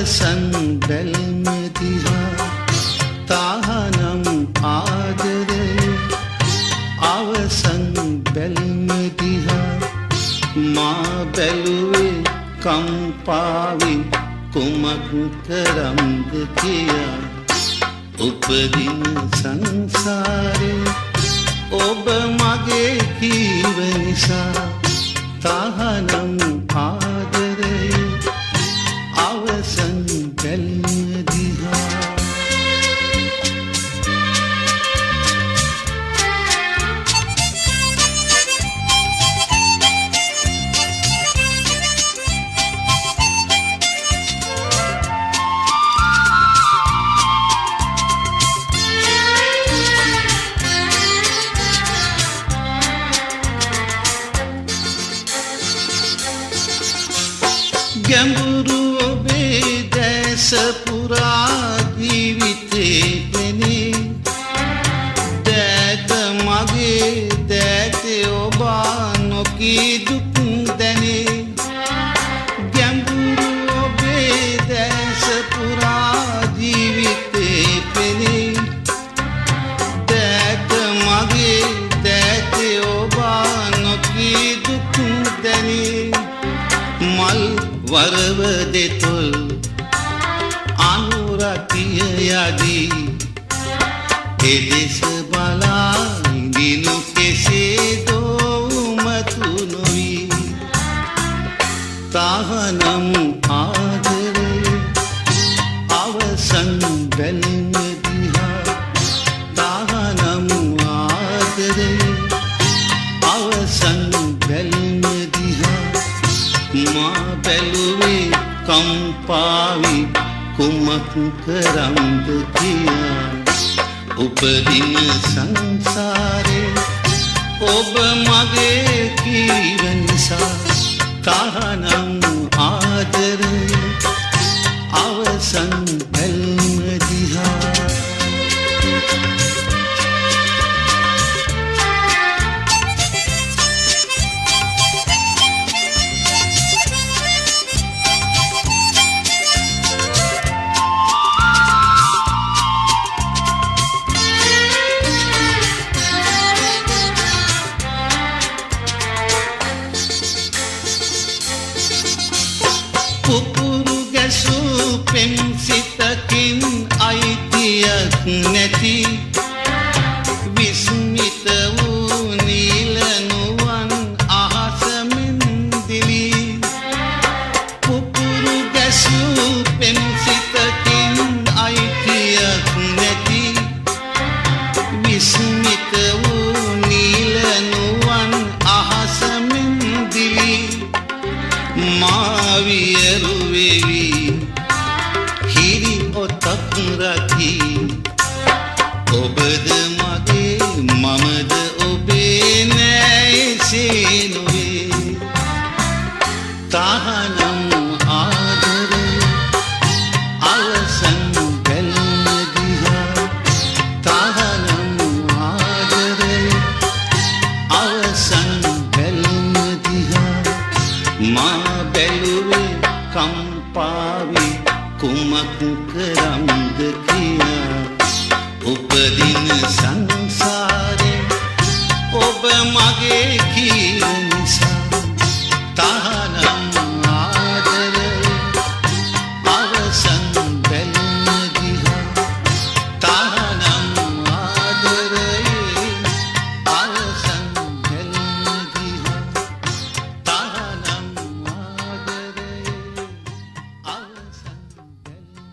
අවසන් බැල්ම දිහා තාහනම් ආදරය අවසන් බැල්ම දිහා මා බැලුවේ කම්පාවේ කුමක් කරම්ද කියා උපදින සංසාරේ ඔබ මගේ කීව නිසා තාහනම් ආදරේ අවසන් බැල්ම දිහා ගැඹුරු ඔබේ දැස පුරා ජීවිතේ පෙනේ දෑත මගේ දෑතේ ඔබ නොකී දුක් දැනේ ගැඹුරු ඔබේ දැස පුරා ජීවිතේ පෙනේ දෑත මගේ දෑතේ ඔබ නොකී දුක් දැනේ මල් වරව දෙතොල් අනුරතිය යදී එදෙස බලා ඉඳිනු කෙසේ දෝමතු නොවී තාහනම් ආදරේ අවසන් බැල්ම දිහා තාහනම් ආදරේ අවසන් බැල්ම දිහා මා බැලුවේ කම්පාවි කුමක් කරම්ද කියා උපදින සංසාරේ ඔබ මගේ කීව නිසා තාහනම් ආදරේ අවසන් බැල්ම දිහා පුපුරු ගැසූ පෙම් සිතකින් අයිතියක් නැති විස්මිත වූ නීල නුවන් අහස මෙන්දිලි පුපුරු ගැසූ පෙම් සිතකින් අයිතියක් නැති විස්මිත වූ නීල නුවන් අහස මෙන්දිලි මාවියරු වෙවි හිරි ඔතක් රකී ඔබද මගේ මමද ඔබේ නැයිසේ නොවේ තාහනම් ආදරේ අවසන් බැල්ම දිහා තාහනම් ආදරේ අවසන් බැල්ම දිහා මා බැලුවේ කම්පාවි කුමක් කරම්ද කියා උපදින සංසාරේ ඔබ මගේ කීව නිසා තාහනම්